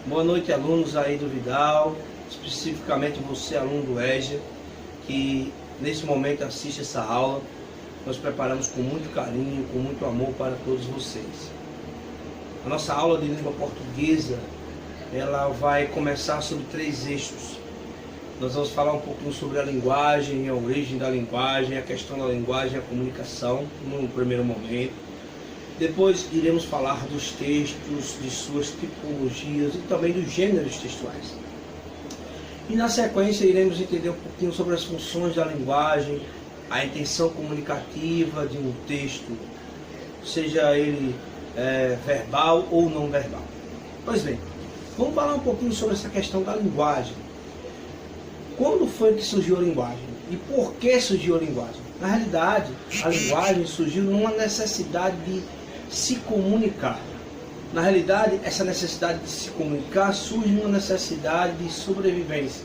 Boa noite, alunos aí do Vidal, especificamente você, aluno do EJA, que nesse momento assiste essa aula. Nós preparamos com muito carinho, com muito amor para todos vocês. A nossa aula de língua portuguesa, ela vai começar sobre 3 eixos. Nós vamos falar um pouquinho sobre a linguagem, a origem da linguagem, a questão da linguagem, a comunicação, no primeiro momento. Depois iremos falar dos textos, de suas tipologias e também dos gêneros textuais. E na sequência iremos entender um pouquinho sobre as funções da linguagem, a intenção comunicativa de um texto, seja ele verbal ou não verbal. Pois bem, vamos falar um pouquinho sobre essa questão da linguagem. Quando foi que surgiu a linguagem? E por que surgiu a linguagem? Na realidade, a linguagem surgiu numa necessidade de se comunicar. Na realidade, essa necessidade de se comunicar surge numa necessidade de sobrevivência.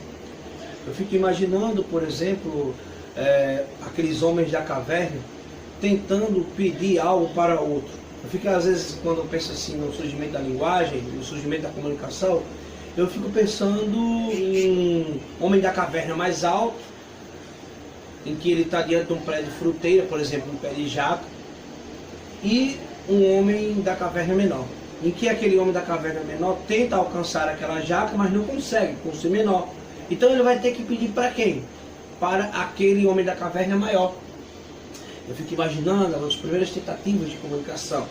Eu fico imaginando, por exemplo, aqueles homens da caverna tentando pedir algo para outro. Eu fico, às vezes, quando eu penso assim no surgimento da linguagem, no surgimento da comunicação, eu fico pensando em um homem da caverna mais alto, em que ele está diante de um pé de fruteira, por exemplo, um pé de jaca, e um homem da caverna menor, em que aquele homem da caverna menor tenta alcançar aquela jaca, mas não consegue, por ser menor. Então ele vai ter que pedir para quem? Para aquele homem da caverna maior. Eu fico imaginando as primeiras tentativas de comunicação,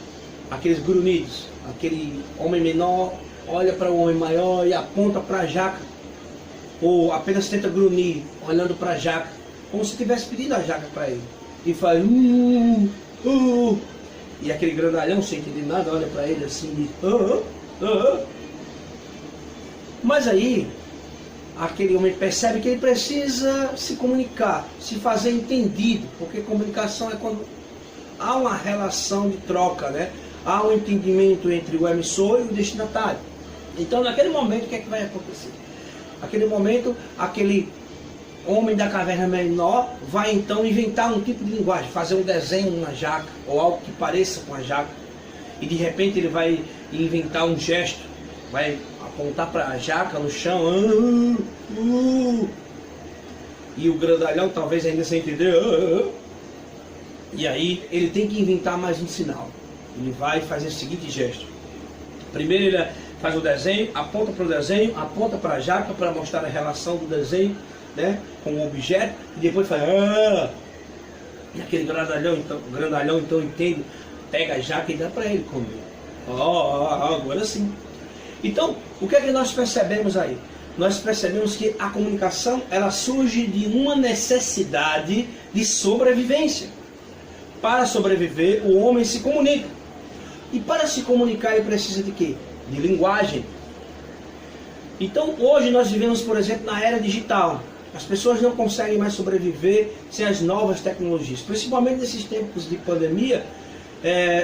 aqueles grunhidos, aquele homem menor olha para o homem maior e aponta para a jaca, ou apenas tenta grunhir, olhando para a jaca, como se estivesse pedindo a jaca para ele, e faz e aquele grandalhão, sem entender nada, olha para ele assim e diz Mas aí, aquele homem percebe que ele precisa se comunicar, se fazer entendido, porque comunicação é quando há uma relação de troca, né? Há um entendimento entre o emissor e o destinatário. Então, naquele momento, o que é que vai acontecer? Naquele momento, aquele homem da caverna menor vai então inventar um tipo de linguagem, fazer um desenho numa jaca, ou algo que pareça com a jaca, e de repente ele vai inventar um gesto, vai apontar para a jaca no chão, e o grandalhão talvez ainda sem entender, e aí ele tem que inventar mais um sinal. Ele vai fazer o seguinte gesto. Primeiro ele faz o desenho, aponta para o desenho, aponta para a jaca para mostrar a relação do desenho, né, com o objeto, e depois faz e aquele grandalhão então entende, pega a jaca e dá para ele comer. Agora sim. Então, o que é que nós percebemos aí? Nós percebemos que a comunicação, ela surge de uma necessidade de sobrevivência. Para sobreviver, o homem se comunica. E para se comunicar, ele precisa de quê? De linguagem. Então, hoje nós vivemos, por exemplo, na era digital. As pessoas não conseguem mais sobreviver sem as novas tecnologias. Principalmente nesses tempos de pandemia,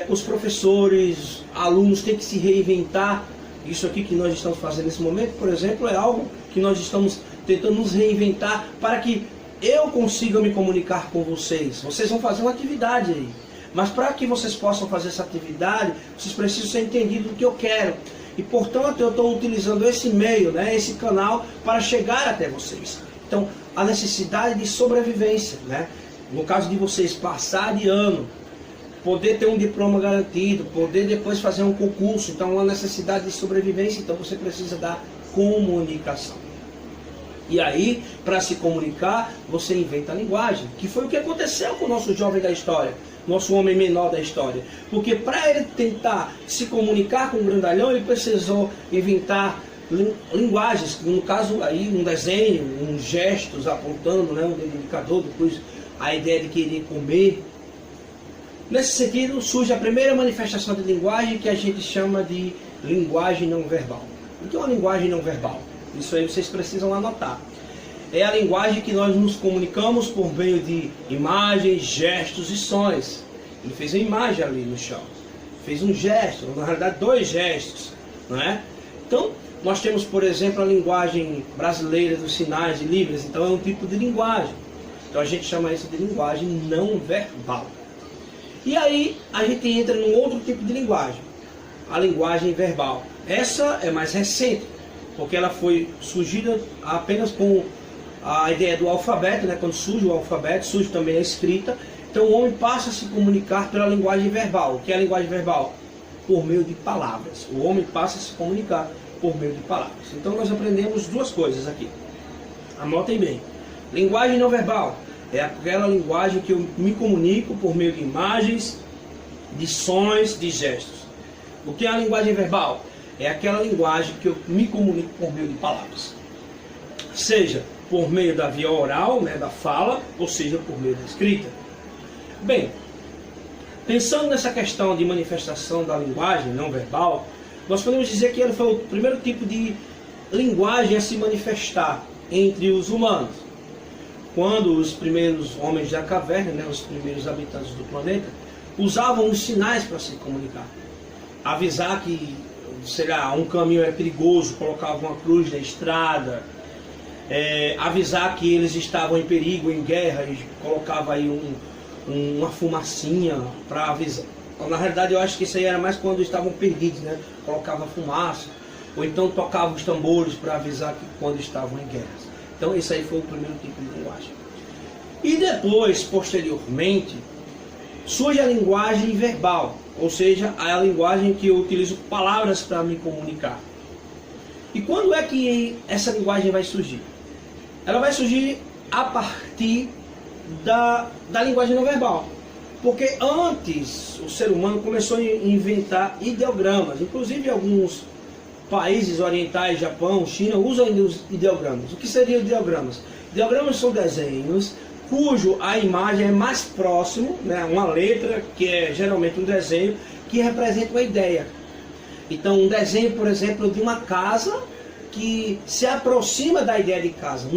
os professores, alunos têm que se reinventar. Isso aqui que nós estamos fazendo nesse momento, por exemplo, é algo que nós estamos tentando nos reinventar para que eu consiga me comunicar com vocês. Vocês vão fazer uma atividade aí. Mas para que vocês possam fazer essa atividade, vocês precisam ser entendidos do que eu quero. E portanto eu estou utilizando esse meio, né, esse canal, para chegar até vocês. Então, a necessidade de sobrevivência, né? No caso de vocês passar de ano, poder ter um diploma garantido, poder depois fazer um concurso, então uma necessidade de sobrevivência, então você precisa da comunicação. E aí, para se comunicar, você inventa a linguagem, que foi o que aconteceu com o nosso jovem da história, nosso homem menor da história. Porque para ele tentar se comunicar com o grandalhão, ele precisou inventar linguagens, no caso aí um desenho, uns gestos apontando, né, um indicador, depois a ideia de querer comer. Nesse sentido surge a primeira manifestação de linguagem, que a gente chama de linguagem não verbal. O que é uma linguagem não verbal? Isso aí vocês precisam anotar. É a linguagem que nós nos comunicamos por meio de imagens, gestos e sons. Ele fez uma imagem ali no chão, fez um gesto, na realidade 2 gestos, não é? Então, nós temos, por exemplo, a linguagem brasileira dos sinais de Libras, então é um tipo de linguagem. Então a gente chama isso de linguagem não verbal. E aí a gente entra num outro tipo de linguagem, a linguagem verbal. Essa é mais recente, porque ela foi surgida apenas com a ideia do alfabeto, né? Quando surge o alfabeto, surge também a escrita. Então o homem passa a se comunicar pela linguagem verbal. O que é a linguagem verbal? Por meio de palavras. O homem passa a se comunicar por meio de palavras. Então nós aprendemos duas coisas aqui. Anotem bem. Linguagem não verbal é aquela linguagem que eu me comunico por meio de imagens, de sons, de gestos. O que é a linguagem verbal? É aquela linguagem que eu me comunico por meio de palavras. Seja por meio da via oral, né, da fala, ou seja por meio da escrita. Bem, pensando nessa questão de manifestação da linguagem não verbal, nós podemos dizer que ele foi o primeiro tipo de linguagem a se manifestar entre os humanos. Quando os primeiros homens da caverna, né, os primeiros habitantes do planeta, usavam os sinais para se comunicar. Avisar que, sei lá, um caminho é perigoso, colocavam uma cruz na estrada, avisar que eles estavam em perigo, em guerra, e colocava aí uma fumacinha para avisar. Na realidade eu acho que isso aí era mais quando estavam perdidos, né? Colocava fumaça, ou então tocava os tambores para avisar que quando estavam em guerras. Então esse aí foi o primeiro tipo de linguagem. E depois, posteriormente, surge a linguagem verbal, ou seja, a linguagem que eu utilizo palavras para me comunicar. E quando é que essa linguagem vai surgir? Ela vai surgir a partir da linguagem não verbal. Porque antes o ser humano começou a inventar ideogramas. Inclusive alguns países orientais, Japão, China, usam ainda os ideogramas. O que seriam ideogramas? Ideogramas são desenhos cujo a imagem é mais próximo, né, uma letra, que é geralmente um desenho, que representa uma ideia. Então um desenho, por exemplo, de uma casa que se aproxima da ideia de casa.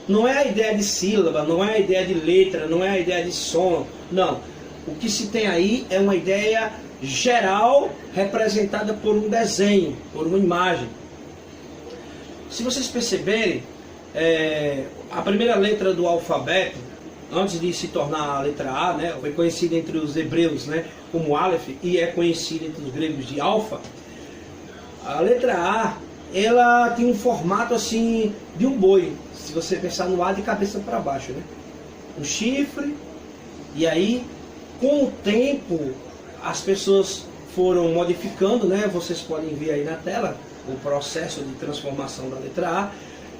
Não é a ideia de sílaba, não é a ideia de letra, não é a ideia de som. Não. O que se tem aí é uma ideia geral representada por um desenho, por uma imagem. Se vocês perceberem, a primeira letra do alfabeto, antes de se tornar a letra A, né, foi conhecida entre os hebreus, né, como Aleph, e é conhecida entre os gregos de Alfa. A letra A, ela tem um formato assim de um boi, se você pensar no A de cabeça para baixo, né? Um chifre, e aí com o tempo as pessoas foram modificando, né? Vocês podem ver aí na tela o processo de transformação da letra A,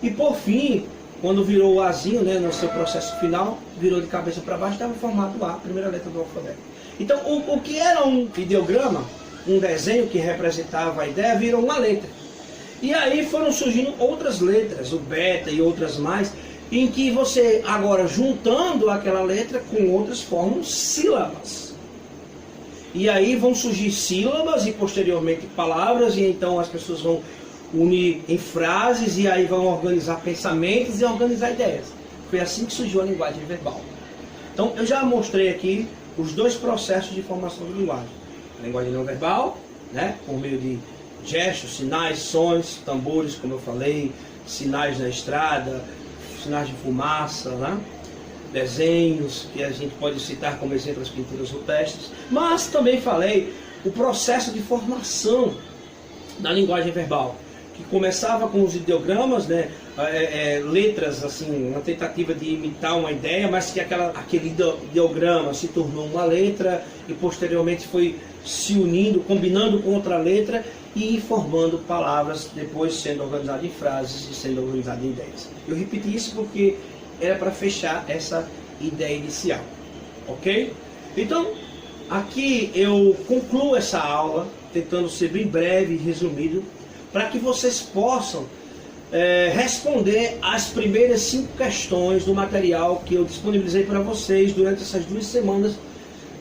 e por fim, quando virou o Azinho, né, no seu processo final, virou de cabeça para baixo, estava formado A, a primeira letra do alfabeto. Então o que era um ideograma, um desenho que representava a ideia, virou uma letra. E aí foram surgindo outras letras, o beta e outras mais, em que você agora juntando aquela letra com outras formam sílabas. E aí vão surgir sílabas e posteriormente palavras, e então as pessoas vão unir em frases e aí vão organizar pensamentos e organizar ideias. Foi assim que surgiu a linguagem verbal. Então eu já mostrei aqui os dois processos de formação de linguagem. A linguagem não verbal, né, por meio de gestos, sinais, sons, tambores, como eu falei, sinais na estrada, sinais de fumaça, né? Desenhos, que a gente pode citar como exemplo as pinturas rupestres. Mas também falei o processo de formação da linguagem verbal, que começava com os ideogramas, né? Letras, assim, uma tentativa de imitar uma ideia, mas que aquele ideograma se tornou uma letra e posteriormente foi se unindo, combinando com outra letra e formando palavras, depois sendo organizado em frases e sendo organizado em ideias. Eu repeti isso porque era para fechar essa ideia inicial, ok? Então, aqui eu concluo essa aula, tentando ser bem breve e resumido, para que vocês possam responder as primeiras 5 questões do material que eu disponibilizei para vocês durante essas 2 semanas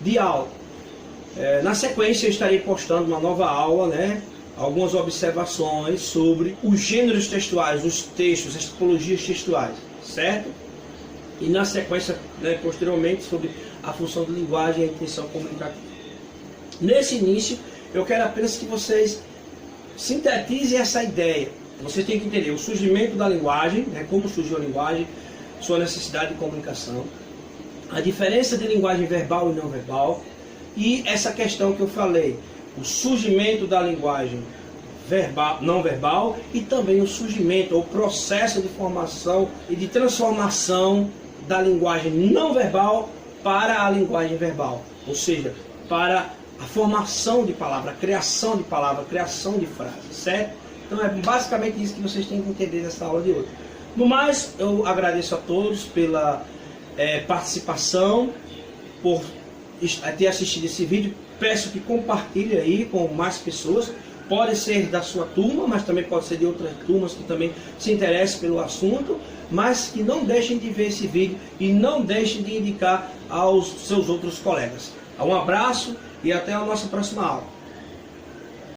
de aula. Na sequência eu estarei postando uma nova aula, né? Algumas observações sobre os gêneros textuais, os textos, as tipologias textuais, certo? E na sequência, né, posteriormente, sobre a função de linguagem e a intenção comunicativa. Nesse início, eu quero apenas que vocês sintetizem essa ideia. Você tem que entender o surgimento da linguagem, né, como surgiu a linguagem, sua necessidade de comunicação, a diferença de linguagem verbal e não verbal, e essa questão que eu falei, o surgimento da linguagem verbal, não verbal, e também o surgimento, o processo de formação e de transformação da linguagem não verbal para a linguagem verbal, ou seja, para a formação de palavra, a criação de palavra, a criação de frase, certo? Então é basicamente isso que vocês têm que entender nessa aula de hoje. No mais, eu agradeço a todos pela participação, por ter assistido esse vídeo. Peço que compartilhe aí com mais pessoas. Pode ser da sua turma, mas também pode ser de outras turmas que também se interessem pelo assunto, mas que não deixem de ver esse vídeo e não deixem de indicar aos seus outros colegas. Um abraço e até a nossa próxima aula.